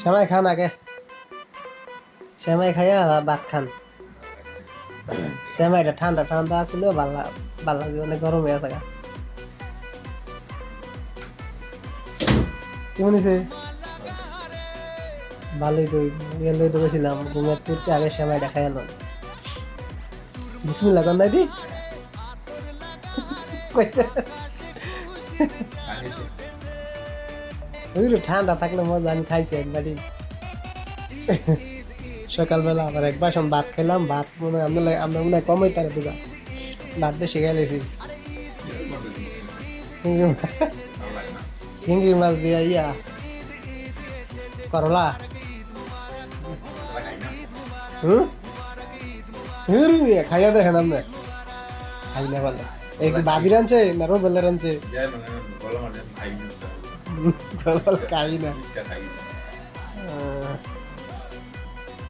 সেমাই খান আগে, সেমাই খাইয়া ভাত খান। সেমাইটা ঠান্ডা ঠান্ডা আসলে ভাল লাগবে, অনেক গরম হয়ে থাকা। কেমন হয়েছে? ভালোই তো, গেলে তো গেছিলাম ঘুমের তুলতে আগে সেমাইটা খাই এলাম। বিসমিল্লাহ কর নাই দি কইছে বুঝলি, ঠান্ডা থাকলে মজা, আমি খাইছি একবারই সকালবেলা। আবার একবার সব ভাত খেলাম, ভাত মনে হয় আমরা মনে হয় কমই তার বুঝা, ভাত বেশি খাইলেছি। চিংড়ি মাছ, চিংড়ি মাছ দিয়া ইয়া করলা। হুম খাইয়া দেখেন আপনি, খাই না ভালো। এই কি ভাবি রানছে না রোবেলে রানছে? খাই না।